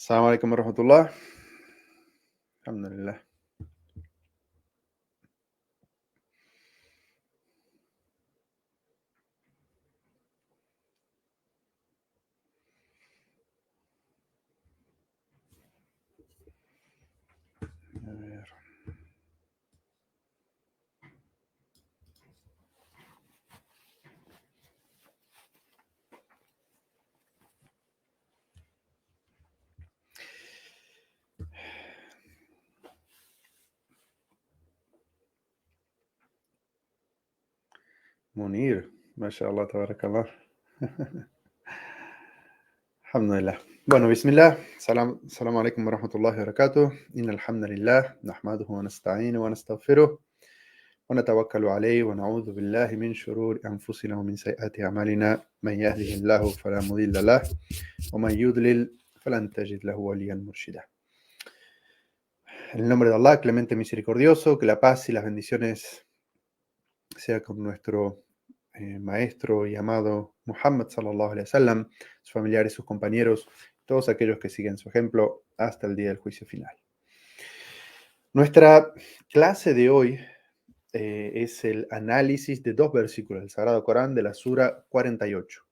Assalamu alaikum warahmatullah. Alhamdulillah. A ver. Munir, mashallah, tabarakallah. Alhamdulillah. Bueno, bismillah. Salamu alaikum warahmatullahi wabarakatuh. Inna alhamdulillah, nahmaduhu wa nasta'inu wa nastaghfiruh. Wa natawakkalu alayhi wa na'udhu billahi min shururi anfusina wa min sayyiati a'malina. Man yahdihillahu fala mudilla lah wa man yudlil falan tajid lahu waliyan murshida. En el nombre de Allah, clemente misericordioso, que la paz y las bendiciones sea con nuestro maestro y amado Muhammad sallallahu alaihi wasallam, sus familiares, sus compañeros, todos aquellos que siguen su ejemplo hasta el día del juicio final. Nuestra clase de hoy es el análisis de dos versículos del Sagrado Corán de la Sura 48.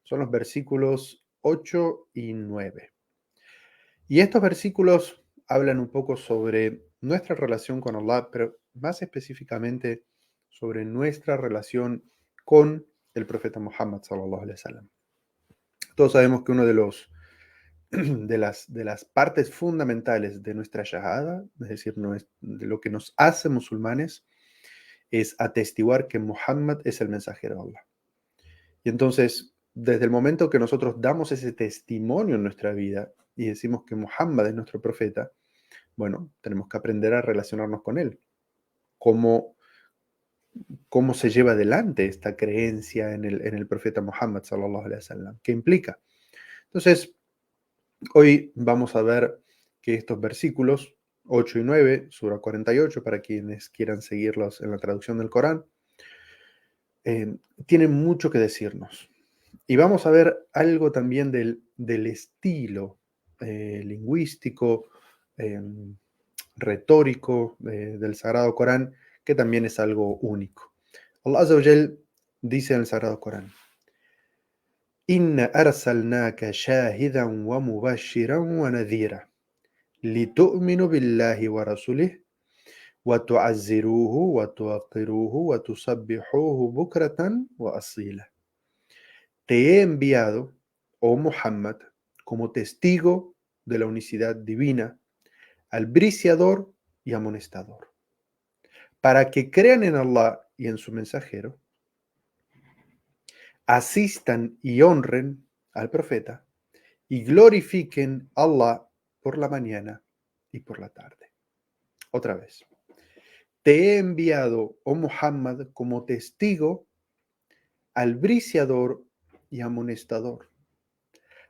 Son los versículos 8 y 9. Y estos versículos hablan un poco sobre nuestra relación con Allah, pero más específicamente sobre nuestra relación con el profeta Muhammad sallallahu alaihi wasallam. Todos sabemos que uno de las partes fundamentales de nuestra shahada, es decir, de lo que nos hace musulmanes, es atestiguar que Muhammad es el mensajero de Allah. Y entonces, desde el momento que nosotros damos ese testimonio en nuestra vida y decimos que Muhammad es nuestro profeta, bueno, tenemos que aprender a relacionarnos con él. Cómo se lleva adelante esta creencia en el profeta Muhammad sallallahu alaihi wasallam, ¿qué implica? Entonces, hoy vamos a ver que estos versículos 8 y 9, Sura 48, para quienes quieran seguirlos en la traducción del Corán, tienen mucho que decirnos. Y vamos a ver algo también del estilo lingüístico, retórico del Sagrado Corán, que también es algo único. Allah Azza wa Jal dice en el Sagrado Corán: Inna arsalnaka shahidan wa mubashiran wa nadhira litu'minu billahi wa rasulih wa tu'azziruhu wa tuwaqqiruhu wa tusabbihuhu bukratan wa asila. Te he enviado, oh Muhammad, como testigo de la unicidad divina, albriciador y amonestador, para que crean en Allah y en su mensajero, asistan y honren al profeta y glorifiquen a Allah por la mañana y por la tarde. Otra vez. Te he enviado, oh Muhammad, como testigo, albriciador y amonestador,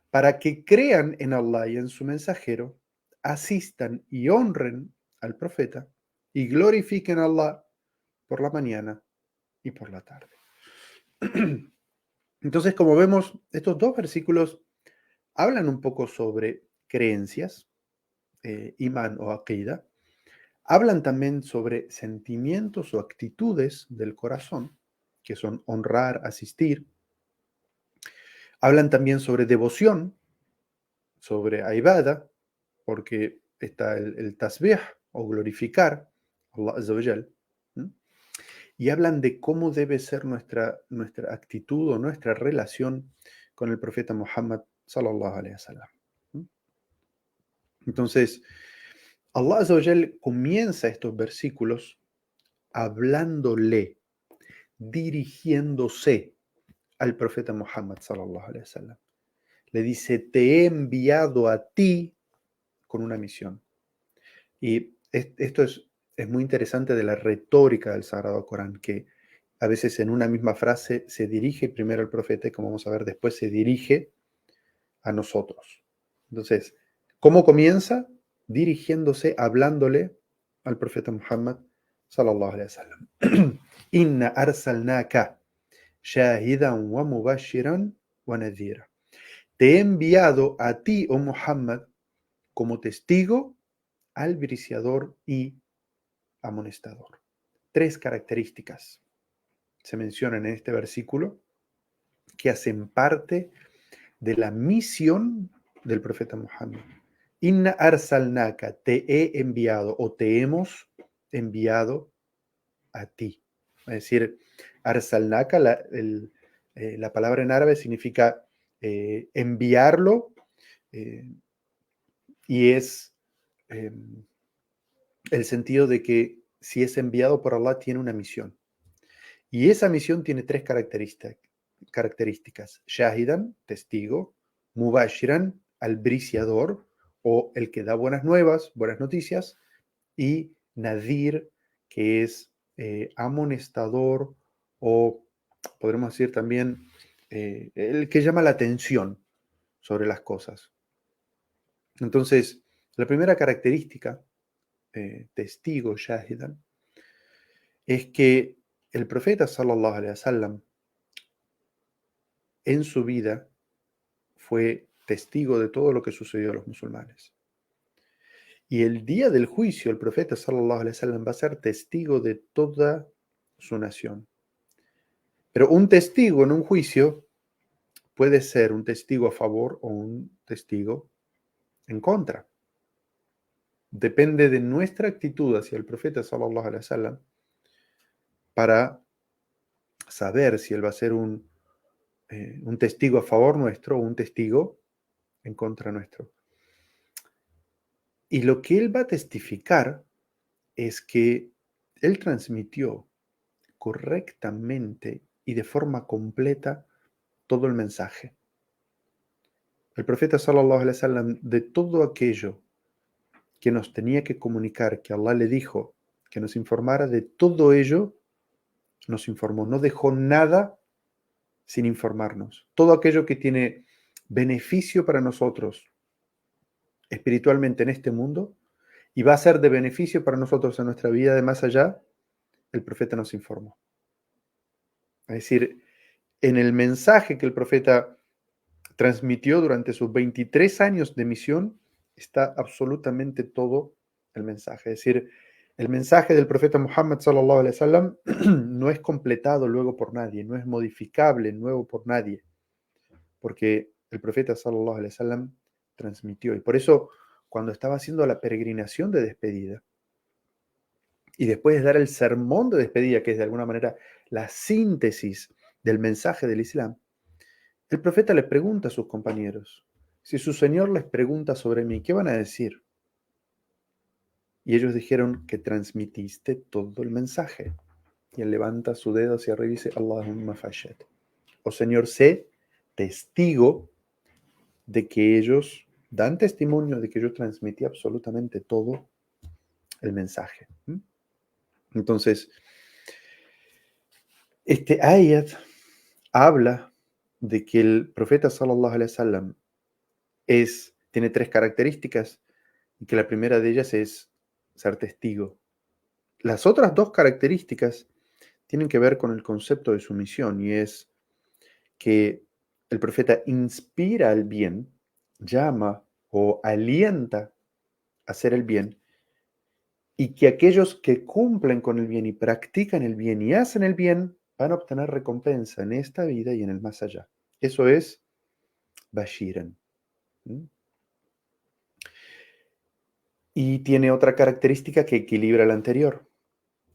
para que crean en Allah y en su mensajero, asistan y honren al profeta y glorifiquen a Allah por la mañana y por la tarde. Entonces, como vemos, estos dos versículos hablan un poco sobre creencias, imán o aqida. Hablan también sobre sentimientos o actitudes del corazón, que son honrar, asistir. Hablan también sobre devoción, sobre ibada, porque está el tasbih o glorificar a Allah Azza wa Jal. Y hablan de cómo debe ser nuestra actitud o nuestra relación con el profeta Muhammad sallallahu alaihi wasallam. Entonces, Allah Azza wa Jal comienza estos versículos hablándole, dirigiéndose al profeta Muhammad sallallahu alaihi wasallam. Le dice: te he enviado a ti con una misión. Y esto es muy interesante de la retórica del Sagrado Corán, que a veces en una misma frase se dirige primero al profeta y, como vamos a ver después, se dirige a nosotros. Entonces, ¿cómo comienza? Dirigiéndose, hablándole al profeta Muhammad sallallahu alaihi wasallam. Inna arsalnaka shahidan wa mubashiran wa nadhira. Te he enviado a ti, oh Muhammad, como testigo, albriciador y amonestador. 3 características se mencionan en este versículo que hacen parte de la misión del profeta Muhammad. Inna arsalnaka, te he enviado o te hemos enviado a ti. Es decir, arsalnaka, la palabra en árabe significa enviarlo, y es eh, el sentido de que si es enviado por Allah tiene una misión. Y esa misión tiene 3 características. Shahidan, testigo; Mubashiran, albriciador, o el que da buenas nuevas, buenas noticias; y Nadir, que es amonestador, o podremos decir también el que llama la atención sobre las cosas. Entonces, la primera característica, testigo, Shahidan, es que el profeta sallallahu alaihi wasallam en su vida fue testigo de todo lo que sucedió a los musulmanes. Y el día del juicio, el profeta sallallahu alaihi wasallam va a ser testigo de toda su nación. Pero un testigo en un juicio puede ser un testigo a favor o un testigo en contra. Depende de nuestra actitud hacia el profeta sallallahu alaihi wasallam para saber si él va a ser un testigo a favor nuestro o un testigo en contra nuestro. Y lo que él va a testificar es que él transmitió correctamente y de forma completa todo el mensaje. El profeta sallallahu alaihi wasallam, de todo aquello que nos tenía que comunicar, que Allah le dijo que nos informara, de todo ello nos informó. No dejó nada sin informarnos. Todo aquello que tiene beneficio para nosotros espiritualmente en este mundo y va a ser de beneficio para nosotros en nuestra vida de más allá, el profeta nos informó. Es decir, en el mensaje que el profeta transmitió durante sus 23 años de misión está absolutamente todo el mensaje. Es decir, el mensaje del profeta Muhammad sallallahu alaihi wasallam no es completado luego por nadie, no es modificable nuevo por nadie, porque el profeta sallallahu alaihi wasallam transmitió. Y por eso, cuando estaba haciendo la peregrinación de despedida, y después de dar el sermón de despedida, que es de alguna manera la síntesis del mensaje del Islam, el profeta le pregunta a sus compañeros: si su Señor les pregunta sobre mí, ¿qué van a decir? Y ellos dijeron que transmitiste todo el mensaje. Y él levanta su dedo hacia arriba y dice: Allahumma fashad. Oh Señor, sé testigo de que ellos dan testimonio de que yo transmití absolutamente todo el mensaje. Entonces, este ayat habla de que el profeta sallallahu alaihi wasallam tiene 3 características, y que la primera de ellas es ser testigo. Las otras 2 características tienen que ver con el concepto de su misión, y es que el profeta inspira el bien, llama o alienta a hacer el bien, y que aquellos que cumplen con el bien y practican el bien y hacen el bien van a obtener recompensa en esta vida y en el más allá. Eso es Bashiran. Y tiene otra característica que equilibra la anterior,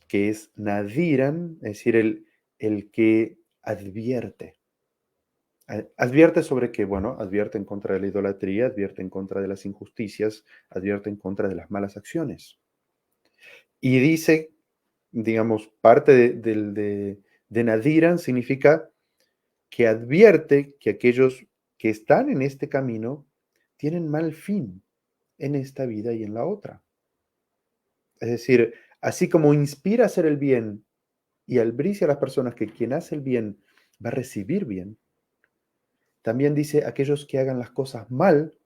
que es Nadiran, es decir, el que advierte. Advierte sobre qué, bueno, advierte en contra de la idolatría, advierte en contra de las injusticias, advierte en contra de las malas acciones. Y dice, digamos, parte de Nadiran significa que advierte que aquellos que están en este camino tienen mal fin en esta vida y en la otra. Es decir, así como inspira a hacer el bien y albricia a las personas que quien hace el bien va a recibir bien, también dice aquellos que hagan las cosas mal,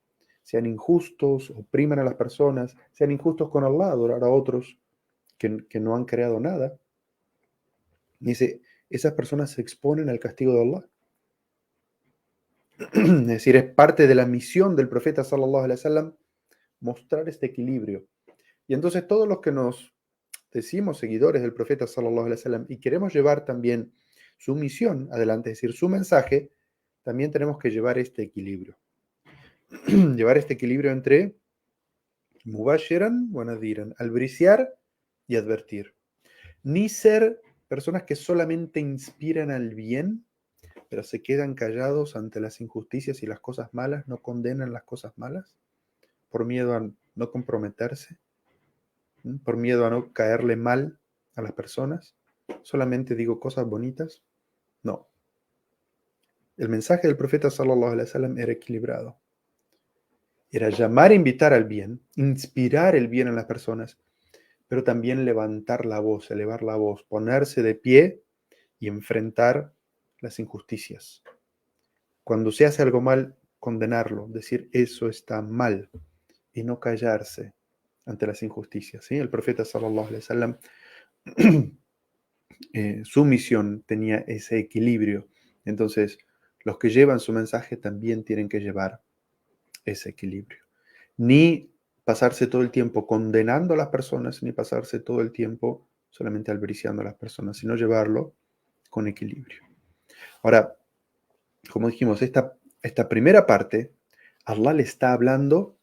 sean injustos, opriman a las personas, sean injustos con Allah, adorar a otros que no han creado nada. Dice, esas personas se exponen al castigo de Allah. Es decir, es parte de la misión del profeta sallallahu alaihi wasallam mostrar este equilibrio. Y entonces todos los que nos decimos seguidores del profeta sallallahu alaihi wasallam y queremos llevar también su misión adelante, es decir, su mensaje, también tenemos que llevar este equilibrio. Llevar este equilibrio entre mubashiran wa nadhiran, albriciar y advertir. Ni ser personas que solamente inspiran al bien, pero se quedan callados ante las injusticias y las cosas malas, no condenan las cosas malas por miedo a no comprometerse, por miedo a no caerle mal a las personas. Solamente digo cosas bonitas. No. El mensaje del profeta sallallahu alaihi wasallam era equilibrado. Era llamar e invitar al bien, inspirar el bien en las personas, pero también levantar la voz, elevar la voz, ponerse de pie y enfrentar las injusticias. Cuando se hace algo mal, condenarlo, decir eso está mal y no callarse ante las injusticias. ¿Sí? El profeta sallallahu alaihi wasallam, su misión tenía ese equilibrio. Entonces, los que llevan su mensaje también tienen que llevar ese equilibrio. Ni pasarse todo el tiempo condenando a las personas, ni pasarse todo el tiempo solamente albriciando a las personas, sino llevarlo con equilibrio. Ahora, como dijimos, esta primera parte, Allah le está hablando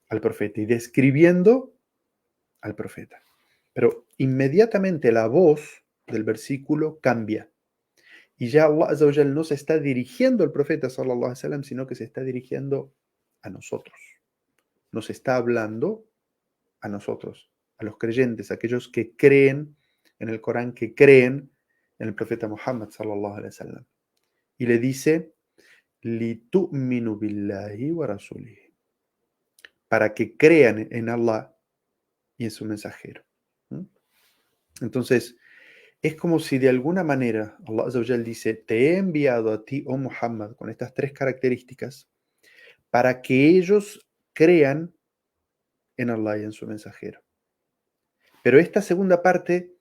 al profeta y describiendo al profeta. Pero inmediatamente la voz del versículo cambia. Y ya Allah Azza wa Jal no se está dirigiendo al profeta sallallahu alaihi wasallam, sino que se está dirigiendo a nosotros. Nos está hablando a nosotros, a los creyentes, a aquellos que creen en el Corán, que creen en el profeta Muhammad sallallahu alaihi wasallam. Y le dice, لِتُؤْمِنُوا بِاللَّهِ وَرَسُولِهِ, para que crean en Allah y en su mensajero. Entonces, es como si de alguna manera Allah Azza wa Jal dice, te he enviado a ti, oh Muhammad, con estas tres características, para que ellos crean en Allah y en su mensajero. Pero esta segunda parte,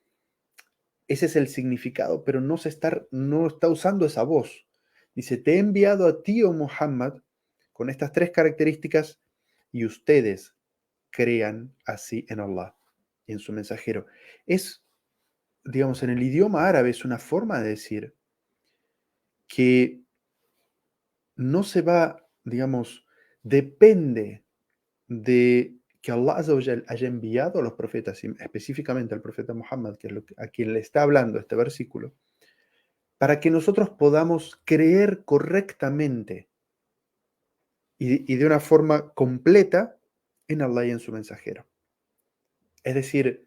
ese es el significado, pero no está usando esa voz. Dice, te he enviado a ti, oh Muhammad, con estas tres características, y ustedes crean así en Allah y en su mensajero. Es, digamos, en el idioma árabe es una forma de decir que no se va, digamos, depende de que Allah Azza wa Jal haya enviado a los profetas, y específicamente al profeta Muhammad, que es a quien le está hablando este versículo, para que nosotros podamos creer correctamente y de una forma completa en Allah y en su mensajero. Es decir,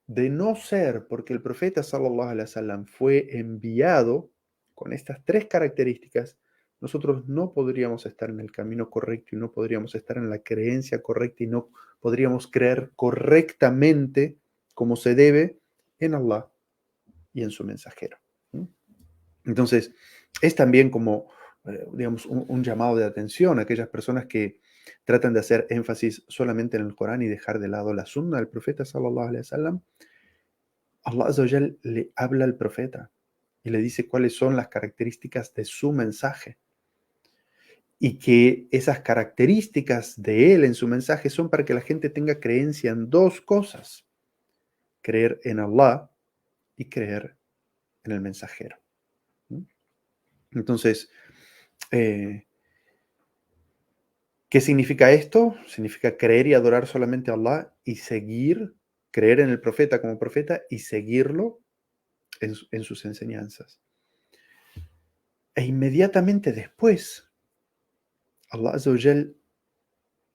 de no ser porque el profeta sallallahu alaihi wasallam fue enviado con estas tres características, nosotros no podríamos estar en el camino correcto y no podríamos estar en la creencia correcta y no podríamos creer correctamente como se debe en Allah y en su mensajero. Entonces, es también como, digamos, un llamado de atención a aquellas personas que tratan de hacer énfasis solamente en el Corán y dejar de lado la sunna del profeta sallallahu alaihi wasallam. Allah Azza wa Jal le habla al profeta y le dice cuáles son las características de su mensaje y que esas características de él en su mensaje son para que la gente tenga creencia en dos cosas: creer en Allah y creer en el mensajero. Entonces, ¿qué significa esto? Significa creer y adorar solamente a Allah y creer en el profeta como profeta y seguirlo en sus enseñanzas. E inmediatamente después, Allah Azza wa Jal,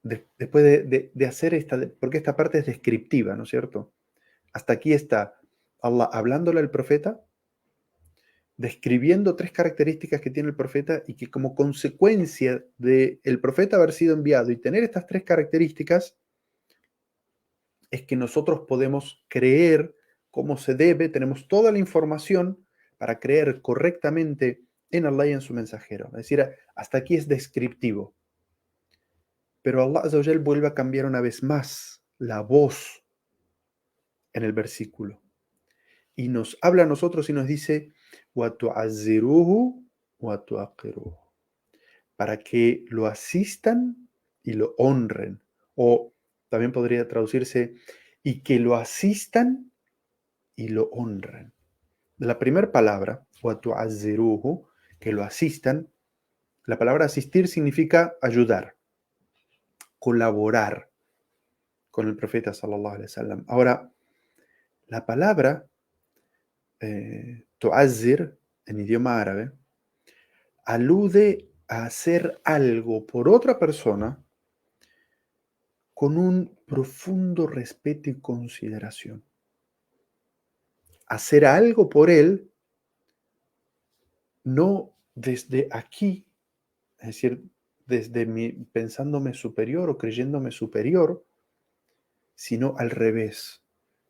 después de hacer porque esta parte es descriptiva, ¿no es cierto? Hasta aquí está Allah hablándole al profeta, describiendo tres características que tiene el profeta y que como consecuencia de el profeta haber sido enviado y tener estas tres características, es que nosotros podemos creer como se debe, tenemos toda la información para creer correctamente en Allah y en su mensajero. Es decir, hasta aquí es descriptivo. Pero Allah Azza wa Jal vuelve a cambiar una vez más la voz en el versículo y nos habla a nosotros y nos dice وَتُعَزِّرُوهُ وَتُوَقِّرُوهُ, para que lo asistan y lo honren, o También podría traducirse y que lo asistan y lo honren. La primera palabra, وَتُعَزِّرُوهُ, que lo asistan, la palabra asistir significa ayudar, colaborar con el profeta sallallahu alaihi wasallam. Ahora, la palabra tu'azzir en idioma árabe alude a hacer algo por otra persona con un profundo respeto y consideración. Hacer algo por él, no desde aquí, es decir, desde mi pensándome superior o creyéndome superior, sino al revés.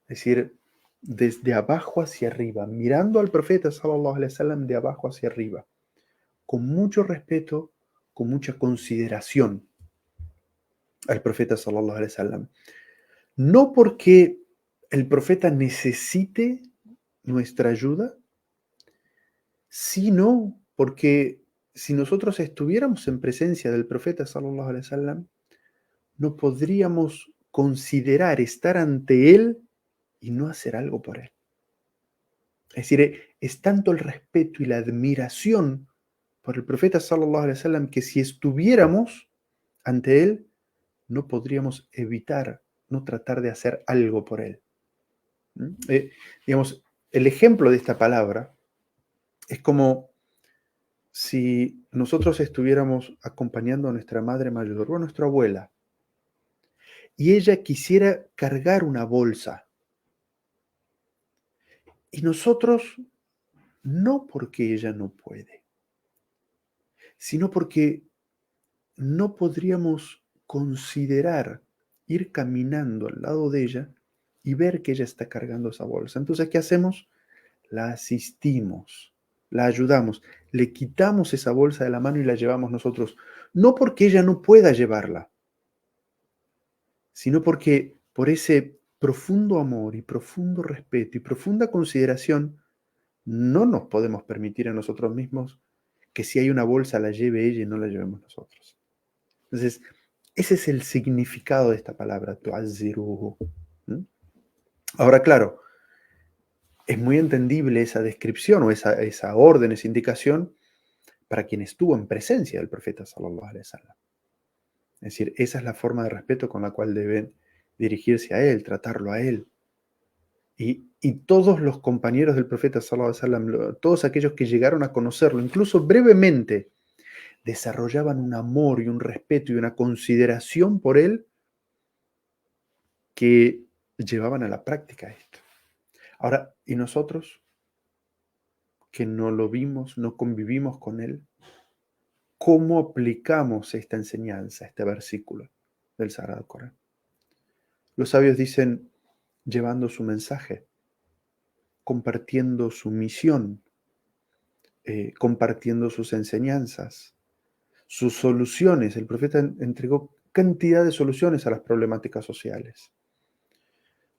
Es decir, desde abajo hacia arriba, mirando al profeta sallallahu alaihi wasallam de abajo hacia arriba, con mucho respeto, con mucha consideración al profeta sallallahu alaihi wasallam. No porque el profeta necesite nuestra ayuda, sino porque si nosotros estuviéramos en presencia del profeta sallallahu alaihi wasallam, no podríamos considerar estar ante él y no hacer algo por él. Es decir, es tanto el respeto y la admiración por el profeta sallallahu alaihi wasallam que si estuviéramos ante él, no podríamos evitar no tratar de hacer algo por él. Digamos, el ejemplo de esta palabra es como si nosotros estuviéramos acompañando a nuestra madre mayor o a nuestra abuela y ella quisiera cargar una bolsa y nosotros no porque ella no puede, sino porque no podríamos considerar ir caminando al lado de ella y ver que ella está cargando esa bolsa. Entonces, ¿qué hacemos? La asistimos, la ayudamos, le quitamos esa bolsa de la mano y la llevamos nosotros. No porque ella no pueda llevarla, sino porque por ese profundo amor y profundo respeto y profunda consideración, no nos podemos permitir a nosotros mismos que si hay una bolsa la lleve ella y no la llevemos nosotros. Entonces, ese es el significado de esta palabra, tu'azziruhu. ¿Mm? Ahora, claro, es muy entendible esa descripción o esa orden, esa indicación para quien estuvo en presencia del profeta sallallahu alaihi wasallam. Es decir, esa es la forma de respeto con la cual deben dirigirse a él, tratarlo a él. Y todos los compañeros del profeta sallallahu alaihi wasallam, todos aquellos que llegaron a conocerlo, incluso brevemente, desarrollaban un amor y un respeto y una consideración por él que llevaban a la práctica esto. Ahora, ¿y nosotros que no lo vimos, no convivimos con él? ¿Cómo aplicamos esta enseñanza, este versículo del Sagrado Corán? Los sabios dicen, llevando su mensaje, compartiendo su misión, compartiendo sus enseñanzas, sus soluciones. El profeta entregó cantidad de soluciones a las problemáticas sociales.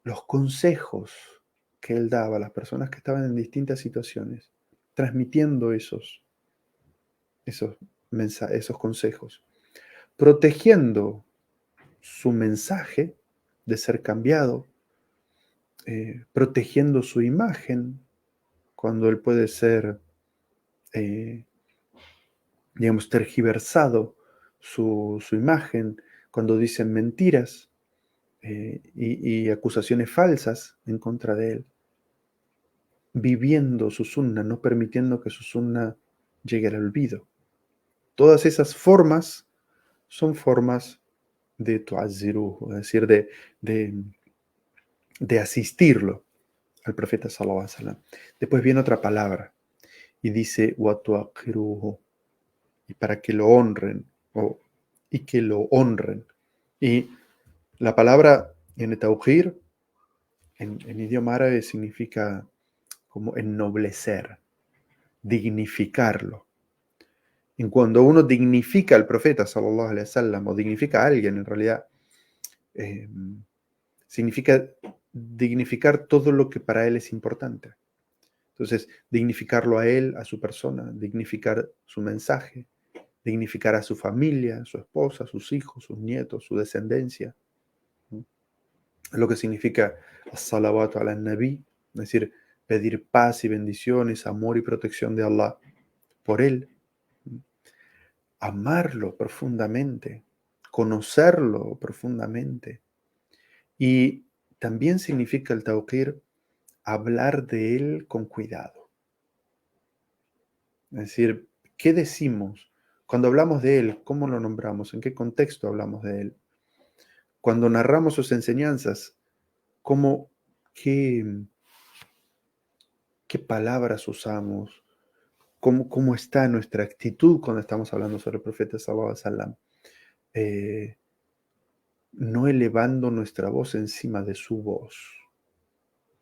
Los consejos que él daba a las personas que estaban en distintas situaciones, transmitiendo esos consejos, protegiendo su mensaje de ser cambiado, protegiendo su imagen cuando él puede ser, digamos, tergiversado su imagen, cuando dicen mentiras y acusaciones falsas en contra de él, viviendo su sunna, no permitiendo que su sunna llegue al olvido. Todas esas formas son formas de tu'azziruhu, es decir, de asistirlo al profeta sallallahu alaihi wasallam. Después viene otra palabra y dice wa tu'akhiruhu, y para que lo honren, y que lo honren. Y la palabra en tawqir, en idioma árabe, significa como ennoblecer, dignificarlo. Y cuando uno dignifica al profeta sallallahu alaihi wasallam, o dignifica a alguien en realidad, eh, significa dignificar todo lo que para él es importante. Entonces, dignificarlo a él, a su persona, dignificar su mensaje, dignificar a su familia, su esposa, sus hijos, sus nietos, su descendencia. lo que significa as-salawatu ala nabi, es decir, pedir paz y bendiciones, amor y protección de Allah por él, amarlo profundamente, conocerlo profundamente. Y también significa el tawqir hablar de él con cuidado. Es decir, ¿qué decimos? Cuando hablamos de él, ¿cómo lo nombramos? ¿En qué contexto hablamos de él? Cuando narramos sus enseñanzas, ¿cómo, qué, qué palabras usamos? ¿Cómo está nuestra actitud cuando estamos hablando sobre el profeta sallallahu alaihi wasallam? Eh, no elevando nuestra voz encima de su voz.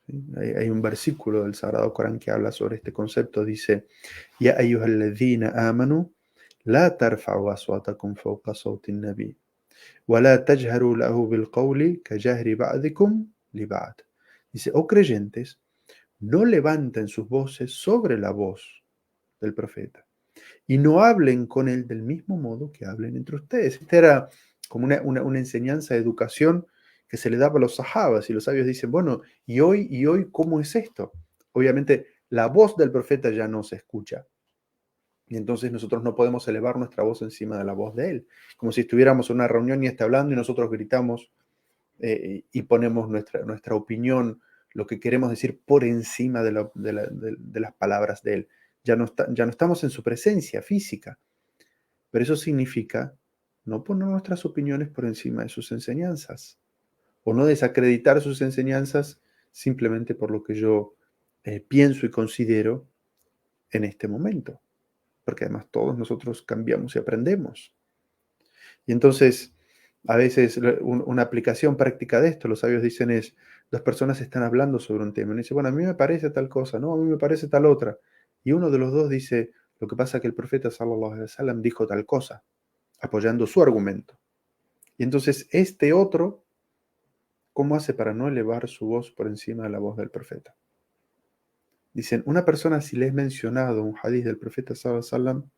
¿Sí? Hay un versículo del Sagrado Corán que habla sobre este concepto. Dice, Ya ayyuhalladhina amanu, la tarfa'u aswatakum fawqa sawti nabi, wa la tajharu lahu bil qawli ka jahri ba'dikum li ba'd. Dice, oh creyentes, no levanten sus voces sobre la voz del profeta y no hablen con él del mismo modo que hablen entre ustedes. Esta era como una enseñanza de educación que se le daba a los sahabas y los sabios dicen, bueno, y hoy cómo es esto? Obviamente la voz del profeta ya no se escucha. Y entonces nosotros no podemos elevar nuestra voz encima de la voz de él. Como si estuviéramos en una reunión y está hablando y nosotros gritamos y ponemos nuestra opinión, lo que queremos decir por encima de las palabras de él. Ya no estamos en su presencia física, pero eso significa no poner nuestras opiniones por encima de sus enseñanzas o no desacreditar sus enseñanzas simplemente por lo que yo pienso y considero en este momento, porque además todos nosotros cambiamos y aprendemos. Y entonces, a veces una aplicación práctica de esto, los sabios dicen es, dos personas están hablando sobre un tema y dice, bueno, a mí me parece tal cosa, no, a mí me parece tal otra. Y uno de los dos dice, lo que pasa es que el profeta sallallahu alaihi wasallam dijo tal cosa, apoyando su argumento. Y entonces este otro, ¿cómo hace para no elevar su voz por encima de la voz del profeta? Dicen, una persona si le es mencionado un hadith del profeta sallallahu alaihi wasallam,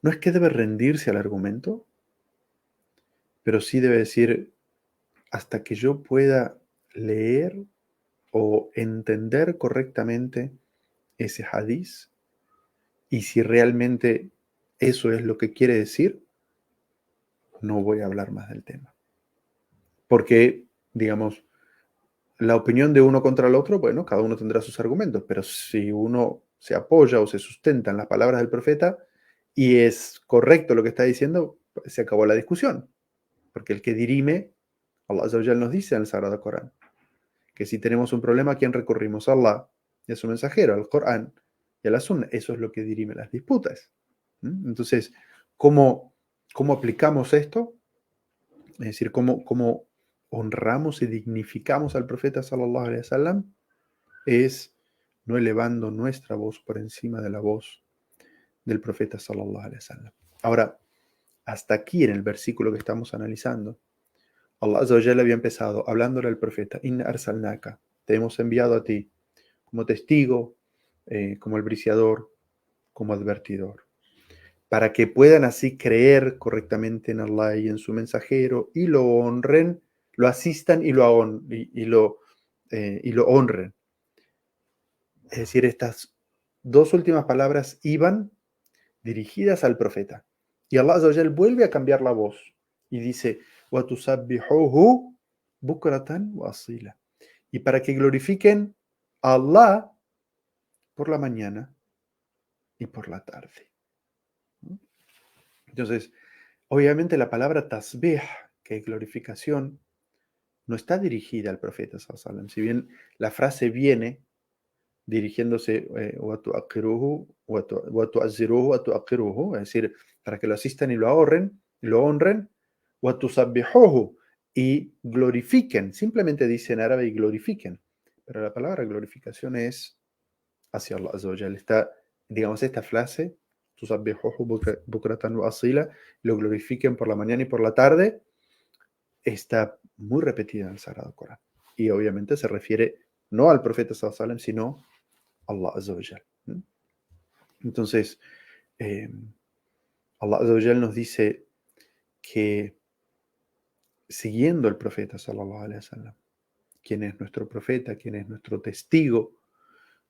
no es que debe rendirse al argumento, pero sí debe decir, hasta que yo pueda leer o entender correctamente ese hadiz y si realmente eso es lo que quiere decir, no voy a hablar más del tema. Porque, digamos, la opinión de uno contra el otro, bueno, cada uno tendrá sus argumentos, pero si uno se apoya o se sustenta en las palabras del profeta y es correcto lo que está diciendo, se acabó la discusión. Porque el que dirime, Allah Azza wa Jal nos dice en el Sagrado Corán, que si tenemos un problema, ¿a quién recurrimos? A Allah y a su mensajero, al Corán y a la Sunna. Eso es lo que dirime las disputas. Entonces, ¿cómo aplicamos esto? Es decir, ¿cómo honramos y dignificamos al profeta sallallahu alaihi wasallam? Es no elevando nuestra voz por encima de la voz del profeta sallallahu alaihi wasallam. Ahora, hasta aquí en el versículo que estamos analizando, Allah Azza wa Jalla había empezado hablándole al profeta, Inna arsalnaka, te hemos enviado a ti como testigo, como albriciador, como advertidor, para que puedan así creer correctamente en Allah y en su mensajero y lo honren, lo asistan y lo honren. Es decir, estas dos últimas palabras iban dirigidas al profeta. Y Allah Azza wa Jal vuelve a cambiar la voz y dice, وَتُسَبِّحُوهُ بُكْرَةً وَأَصِيلًا. Y para que glorifiquen a Allah por la mañana y por la tarde. Entonces, obviamente la palabra tasbih, que es glorificación, no está dirigida al profeta sallallahu alaihi wasallam. Si bien la frase viene dirigiéndose وَتُعَقِّرُوهُ وَتُعَزِّرُوهُ وَتُعَقِّرُوهُ, es decir, para que lo asistan y lo honren, وَتُسَبِّحُوهُ, y glorifiquen, simplemente dice en árabe y glorifiquen, pero la palabra glorificación es hacia Allah Azza wa Jalla. Está, digamos, esta frase, "Tusabbihuhu bukratan wa asila", lo glorifiquen por la mañana y por la tarde, está muy repetida en el Sagrado Corán. Y obviamente se refiere no al profeta sallallahu alaihi wasallam, sino a Allah Azza wa Jalla. Entonces, eh, Allah Azza wa Jalla nos dice que siguiendo al profeta sallallahu alaihi wasallam, quien es nuestro profeta, quien es nuestro testigo,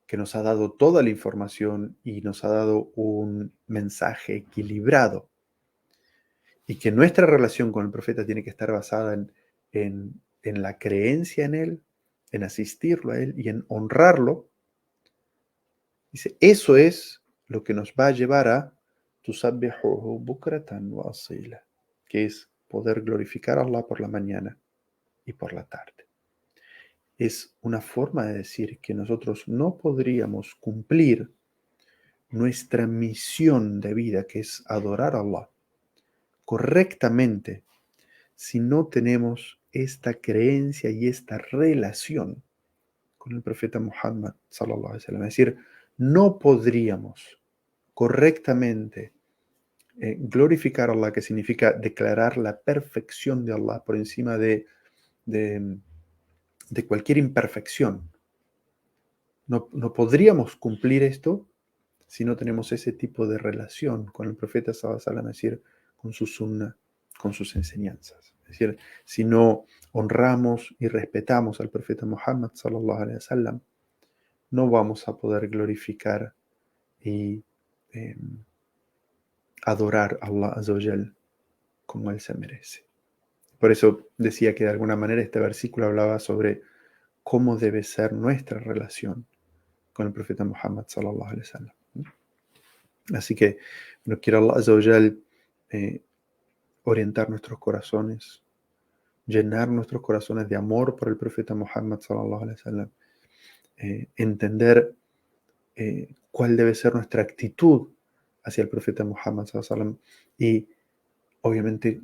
que nos ha dado toda la información y nos ha dado un mensaje equilibrado, y que nuestra relación con el profeta tiene que estar basada en la creencia en él, en asistirlo a él y en honrarlo. Dice, eso es lo que nos va a llevar a tusabbihuhu bukratan wa asila, que es poder glorificar a Allah por la mañana y por la tarde. Es una forma de decir que nosotros no podríamos cumplir nuestra misión de vida, que es adorar a Allah correctamente, si no tenemos esta creencia y esta relación con el profeta Muhammad sallallahu alaihi wasallam. Es decir, no podríamos correctamente glorificar a Allah, que significa declarar la perfección de Allah por encima de, de cualquier imperfección. No podríamos cumplir esto si no tenemos ese tipo de relación con el profeta sallallahu alaihi wasallam, es decir, con su sunnah, con sus enseñanzas. Es decir, si no honramos y respetamos al profeta Muhammad sallallahu alaihi wasallam, no vamos a poder glorificar y eh, adorar a Allah Azza wa Jal como él se merece. Por eso decía que de alguna manera este versículo hablaba sobre cómo debe ser nuestra relación con el profeta Muhammad sallallahu alaihi wasallam. Así que nos quiere Allah Azza wa Jal orientar nuestros corazones, llenar nuestros corazones de amor por el profeta Muhammad sallallahu alaihi wasallam, entender cuál debe ser nuestra actitud hacia el profeta Muhammad sallallahu alaihi wasallam, y obviamente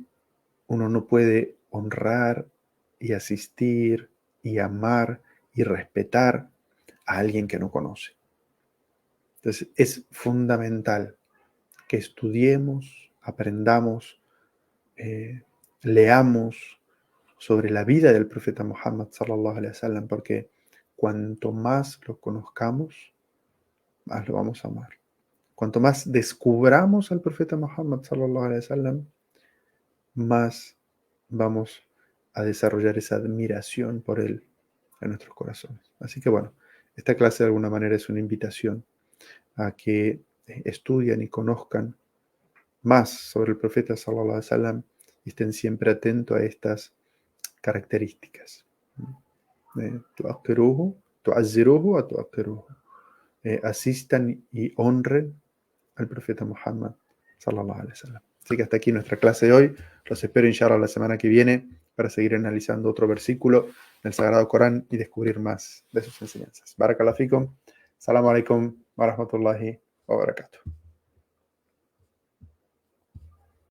uno no puede honrar y asistir y amar y respetar a alguien que no conoce. Entonces es fundamental que estudiemos, aprendamos, leamos sobre la vida del profeta Muhammad sallallahu alaihi wasallam, porque cuanto más lo conozcamos, más lo vamos a amar. Cuanto más descubramos al profeta Muhammad sallallahu alaihi wasallam, más vamos a desarrollar esa admiración por él en nuestros corazones. Así que bueno, esta clase de alguna manera es una invitación a que estudien y conozcan más sobre el profeta sallallahu alaihi wasallam y estén siempre atentos a estas características. Tu'akkiruhu, tu'azziruhu wa tu'akkiruhu. Asistan y honren al profeta Muhammad sallallahu alaihi wasallam. Así que hasta aquí nuestra clase de hoy. Los espero inshallah la semana que viene para seguir analizando otro versículo del Sagrado Corán y descubrir más de sus enseñanzas. Barakallahu fikum. Assalamu alaikum wa rahmatullahi wa barakatuh.